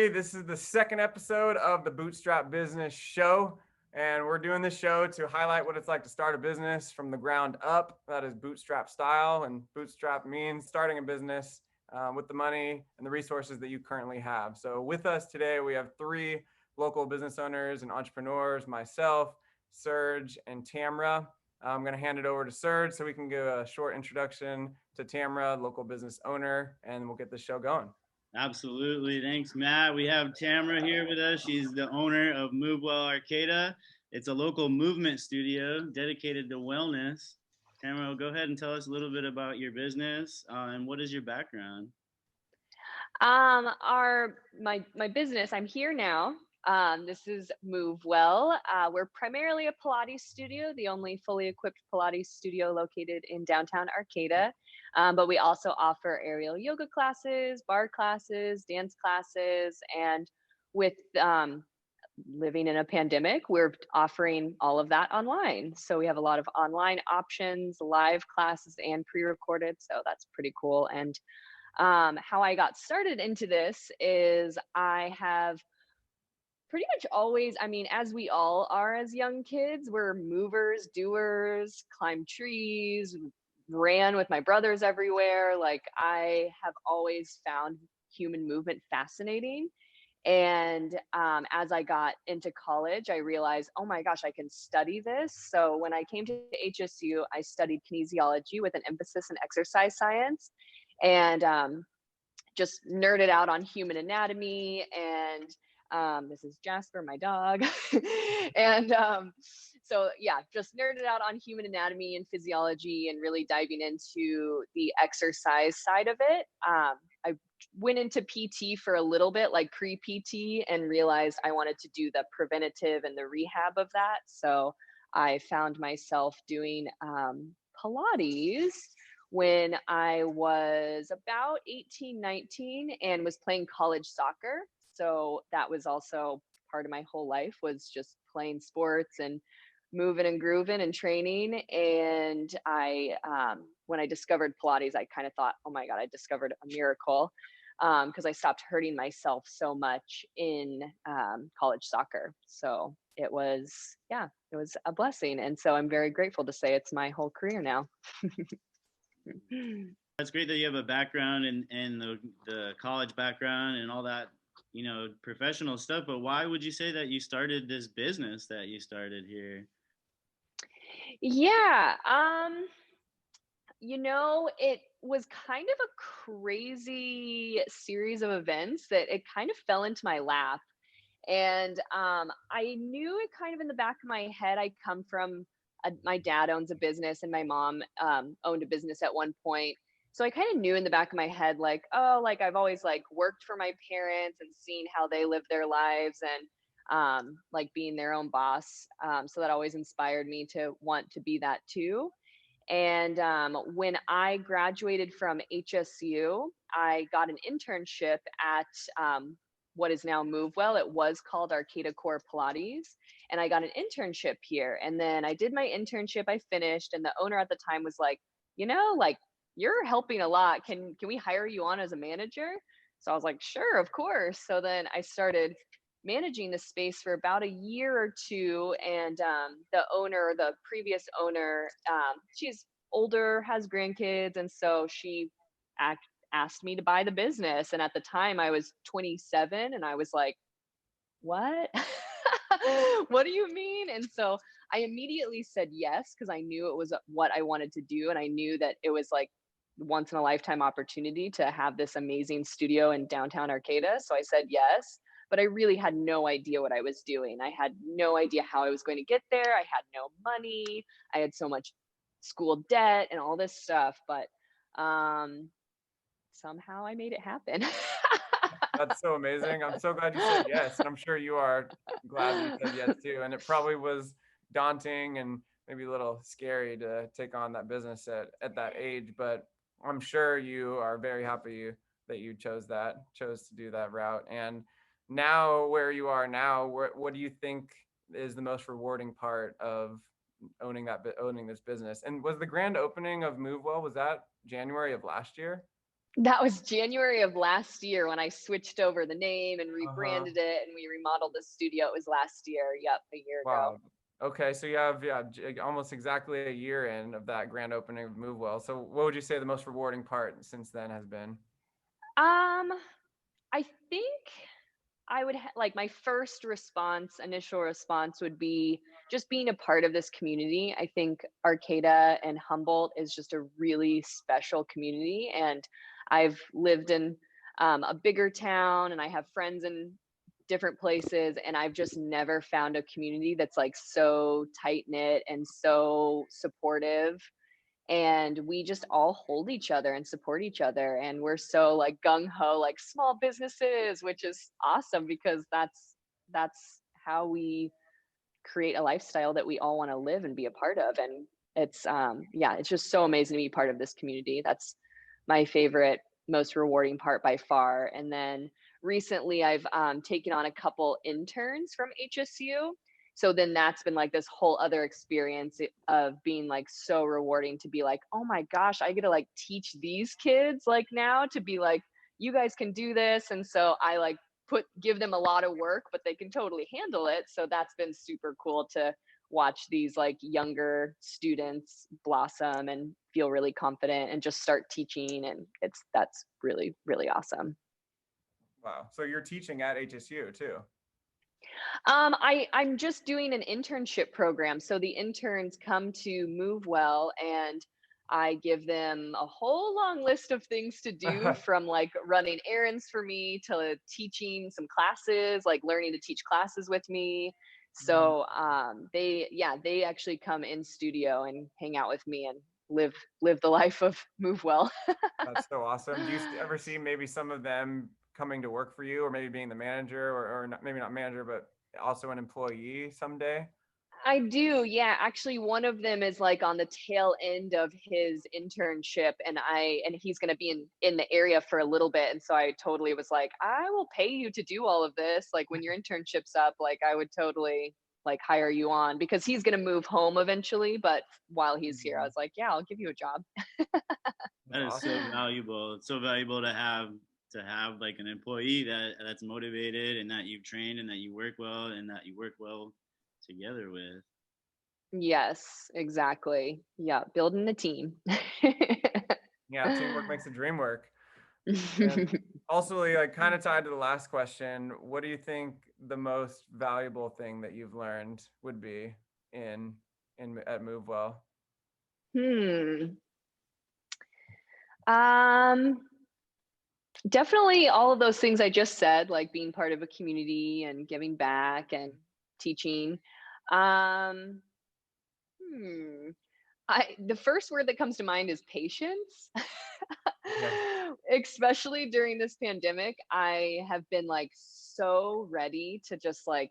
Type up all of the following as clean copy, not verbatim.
everybody. This is the second episode of the Bootstrap Business Show. And we're doing this show to highlight what it's like to start a business from the ground up. That is bootstrap style. And bootstrap means starting a business with the money and the resources that you currently have. So, with us today, we have three local business owners and entrepreneurs, myself, Serge, and Tamra. I'm going to hand it over to Serge so we can give a short introduction to Tamra, local business owner, and we'll get the show going. Absolutely. Thanks, Matt. We have Tamra here with us. She's the owner of MoveWell Arcata. It's a local movement studio dedicated to wellness. Tamra, go ahead and tell us a little bit about your business and what is your background? My business, I'm here now. This is MoveWell. We're primarily a Pilates studio, the only fully equipped Pilates studio located in downtown Arcata. But we also offer aerial yoga classes, bar classes, dance classes, and with living in a pandemic, we're offering all of that online. So we have a lot of online options, live classes, and pre-recorded. So that's pretty cool. And how I got started into this is I have pretty much always, as we all are as young kids, we're movers, doers, climbed trees, ran with my brothers everywhere. Like, I have always found human movement fascinating. And as I got into college, I realized, oh my gosh, I can study this. So when I came to HSU, I studied kinesiology with an emphasis in exercise science, and just nerded out on human anatomy. And this is Jasper, my dog. And so yeah, just nerded out on human anatomy and physiology and really diving into the exercise side of it. I went into PT for a little bit, like pre-PT, and realized I wanted to do the preventative and the rehab of that. So I found myself doing Pilates when I was about 18, 19, and was playing college soccer. So that was also part of my whole life, was just playing sports and moving and grooving and training. And when I discovered Pilates, I kind of thought, oh my God, I discovered a miracle, because I stopped hurting myself so much in college soccer. So it was a blessing. And so I'm very grateful to say it's my whole career now. That's great that you have a background in the college background and all that, professional stuff. But why would you say that you started this business that you started here? Yeah. It was kind of a crazy series of events that it kind of fell into my lap. And I knew it kind of in the back of my head. I come from my dad owns a business, and my mom owned a business at one point. So I kind of knew in the back of my head, like, oh, like I've always like worked for my parents and seen how they live their lives, and like being their own boss. So that always inspired me to want to be that too. And when I graduated from HSU, I got an internship at what is now MoveWell. It was called Arcata Core Pilates. And I got an internship here. And then I did my internship, I finished, and the owner at the time was like, like, you're helping a lot. Can we hire you on as a manager? So I was like, sure, of course. So then I started managing the space for about a year or two. And the previous owner, she's older, has grandkids. And so she asked me to buy the business. And at the time I was 27, and I was like, what? What do you mean? And so I immediately said yes, because I knew it was what I wanted to do. And I knew that it was like once in a lifetime opportunity to have this amazing studio in downtown Arcata. So I said yes, but I really had no idea what I was doing. I had no idea how I was going to get there. I had no money. I had so much school debt and all this stuff, but somehow I made it happen. That's so amazing. I'm so glad you said yes. And I'm sure you are glad you said yes too. And it probably was daunting and maybe a little scary to take on that business at that age. But I'm sure you are very happy that you chose to do that route. And now where you are now, what do you think is the most rewarding part of owning this business? And was the grand opening of MoveWell, was that January of last year? That was January of last year when I switched over the name and Uh-huh. rebranded it and we remodeled the studio. It was last year. Yep, a year ago. Wow. Okay, so you have almost exactly a year in of that grand opening of MoveWell. So what would you say the most rewarding part since then has been? Um, I think I would like my first initial response would be just being a part of this community. I think Arcata and Humboldt is just a really special community, and I've lived in a bigger town, and I have friends in different places, and I've just never found a community that's like so tight knit and so supportive, and we just all hold each other and support each other, and we're so like gung-ho like small businesses, which is awesome because that's how we create a lifestyle that we all want to live and be a part of. And it's yeah, it's just so amazing to be part of this community. That's my favorite, most rewarding part by far. And then recently I've taken on a couple interns from HSU, so then that's been like this whole other experience of being like so rewarding to be like, oh my gosh, I get to like teach these kids like now to be like, you guys can do this. And so I like give them a lot of work, but they can totally handle it. So that's been super cool to watch these like younger students blossom and feel really confident and just start teaching, and that's really really awesome. Wow. So you're teaching at HSU too. I'm just doing an internship program. So the interns come to Move Well, and I give them a whole long list of things to do, from like running errands for me to teaching some classes, like learning to teach classes with me. Mhm. So they actually come in studio and hang out with me and live the life of Move Well. That's so awesome. Do you ever see maybe some of them coming to work for you, or maybe being the manager, or not, maybe not manager, but also an employee someday? I do, yeah. Actually, one of them is like on the tail end of his internship, and he's going to be in the area for a little bit, and so I totally was like, I will pay you to do all of this. Like when your internship's up, like I would totally like hire you on, because he's going to move home eventually, but while he's here, I Mhm. was like, yeah, I'll give you a job. That's That is so awesome. valuable. It's so valuable to have like an employee that's motivated and that you've trained and that you work well and that you work well together with. Yes, exactly. Yeah, building the team. Yeah, teamwork makes the dream work. And also, like kind of tied to the last question, what do you think the most valuable thing that you've learned would be in at MoveWell? Hmm. Um, Definitely all of those things I just said, like being part of a community and giving back and teaching. Um, hmm. The first word that comes to mind is patience. Yes. Especially during this pandemic, I have been like so ready to just like,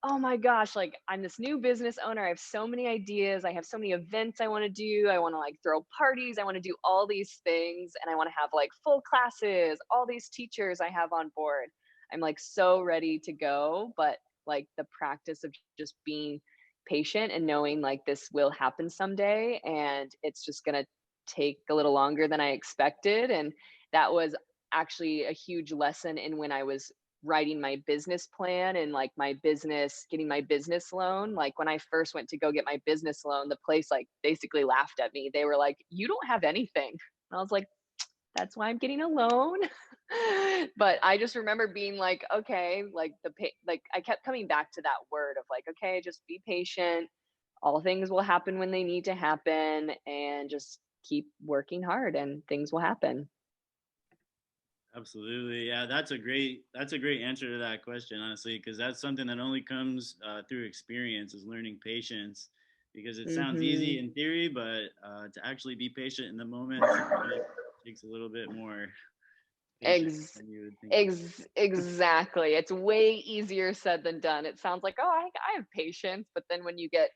oh my gosh, like I'm this new business owner. I have so many ideas. I have so many events I want to do. I want to like throw parties. I want to do all these things. And I want to have like full classes, all these teachers I have on board. I'm like so ready to go. But like the practice of just being patient and knowing like this will happen someday, and it's just going to take a little longer than I expected. And that was actually a huge lesson in when I was writing my business plan and like getting my business loan. Like when I first went to go get my business loan, the place like basically laughed at me. They were like, you don't have anything. And I was like, that's why I'm getting a loan. But I just remember being like, okay, like like I kept coming back to that word of like, okay, just be patient. All things will happen when they need to happen, and just keep working hard and things will happen. Absolutely. Yeah, that's a great answer to that question, honestly, because that's something that only comes through experience is learning patience. Because it sounds easy Hmm. in theory, but to actually be patient in the moment sometimes takes a little bit more patience Ex than you would think it would. exactly. It's way easier said than done. It sounds like, oh, I have patience, but then when you get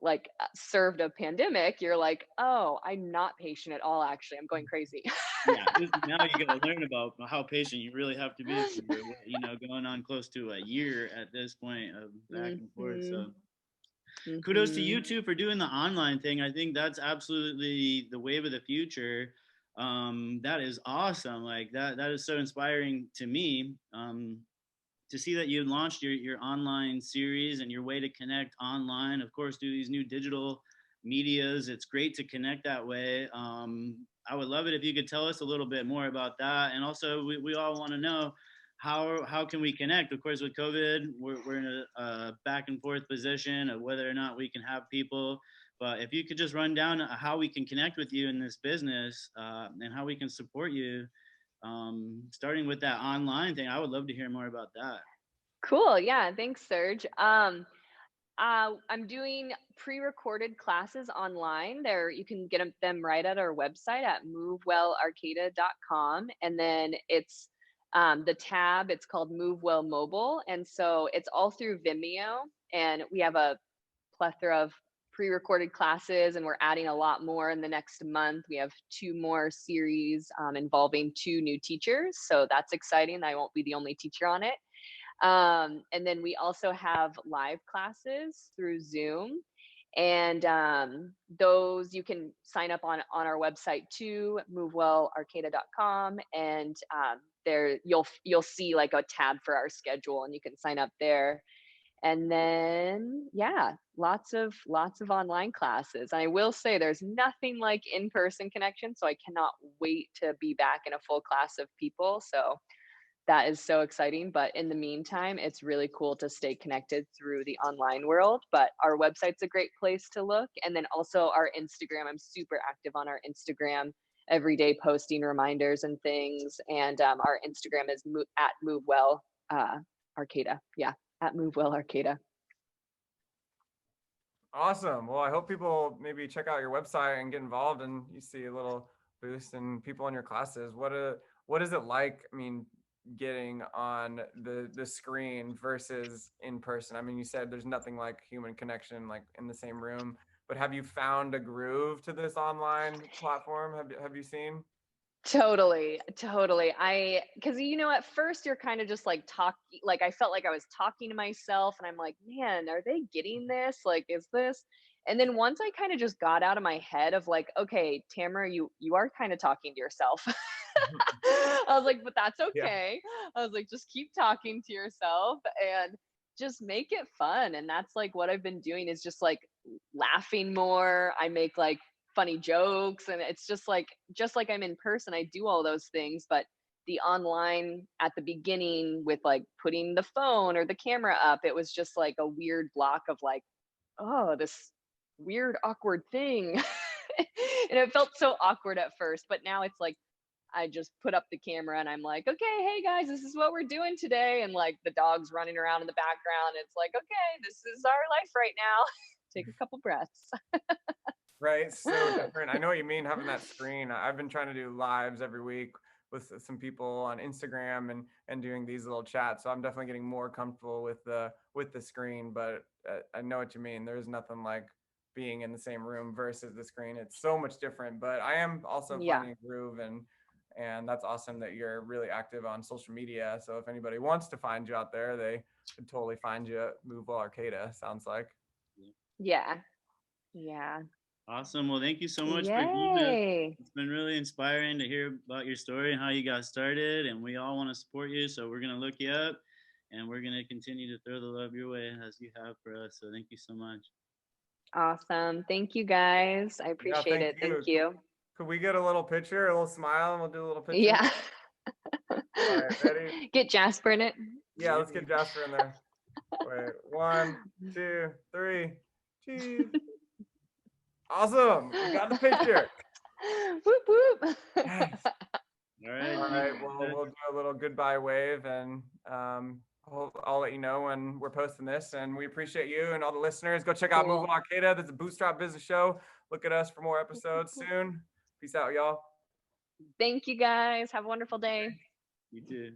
like served a pandemic, you're like, oh, I'm not patient at all. Actually, I'm going crazy. Yeah, now you got to learn about how patient you really have to be for going on close to a year at this point of back and forth. Hmm. So kudos to Hmm. you too for doing the online thing. I think that's absolutely the wave of the future. That is awesome. Like that is so inspiring to me. To see that you launched your online series and your way to connect online, of course, through these new digital medias. It's great to connect that way. I would love it if you could tell us a little bit more about that. And also, we all want to know how can we connect? Of course, with COVID, we're in a back and forth position of whether or not we can have people. But if you could just run down how we can connect with you in this business and how we can support you, starting with that online thing, I would love to hear more about that. Cool. Yeah. Thanks, Serge. I'm doing pre-recorded classes online. There, you can get them right at our website at movewellarcata.com, and then it's the tab. It's called Move Well Mobile, and so it's all through Vimeo. And we have a plethora of pre-recorded classes, and we're adding a lot more in the next month. We have 2 more series involving 2 new teachers, so that's exciting. I won't be the only teacher on it. And then we also have live classes through Zoom, and those you can sign up on our website too, movewellarcata.com, and there you'll see like a tab for our schedule, and you can sign up there. And then yeah, lots of online classes. And I will say there's nothing like in-person connection, so I cannot wait to be back in a full class of people. So that is so exciting. But in the meantime, it's really cool to stay connected through the online world. But our website's a great place to look. And then also our Instagram. I'm super active on our Instagram, every day posting reminders and things. And our Instagram is at MoveWell Arcata. Yeah, at MoveWell Arcata. Awesome. Well, I hope people maybe check out your website and get involved, and you see a little boost in people in your classes. What is it like? I mean, getting on the screen versus in person. I mean, you said there's nothing like human connection, like in the same room. But have you found a groove to this online platform? Have you seen? Totally. Because at first you're kind of just like like I felt like I was talking to myself, and I'm like, man, are they getting this? Like, is this? And then once I kind of just got out of my head of like, okay, Tamra, you are kind of talking to yourself. I was like, but that's Yeah. okay. I was like, just keep talking to yourself and just make it fun. And that's like what I've been doing, is just like laughing more. I make like funny jokes, and it's just like I'm in person, I do all those things. But the online at the beginning with like putting the phone or the camera up, it was just like a weird block of like, oh, this weird awkward thing. And it felt so awkward at first, but now it's like I just put up the camera and I'm like, okay, hey guys, this is what we're doing today. And like the dog's running around in the background. It's like, okay, this is our life right now. Take a couple breaths. Right. So different. I know what you mean, having that screen. I've been trying to do lives every week with some people on Instagram and doing these little chats. So I'm definitely getting more comfortable with the screen, but I know what you mean. There's nothing like being in the same room versus the screen. It's so much different, but I am also Yeah. finding a groove, and that's awesome that you're really active on social media. So if anybody wants to find you out there, they could totally find you at Move Well Arcata, sounds like. Yeah. Yeah. Awesome. Well, thank you so much for doing this. Yay. It's been really inspiring to hear about your story and how you got started, and we all want to support you. So we're going to look you up, and we're going to continue to throw the love your way as you have for us. So thank you so much. Awesome. Thank you guys. I appreciate it. Thank you. Could we get a little picture, a little smile, and we'll do a little picture? Yeah. All right, ready? Get Jasper in it. Yeah, let's get Jasper in there. Wait, 1, 2, 3. Cheese. Awesome. We got the picture. Whoop whoop. Yes. All right. All right. Well, we'll do a little goodbye wave, and I'll let you know when we're posting this. And we appreciate you and all the listeners. Go check out Cool. Move Well Arcata. This is a Bootstrap Business Show. Look at us for more episodes soon. Peace out, y'all. Thank you guys. Have a wonderful day. You too.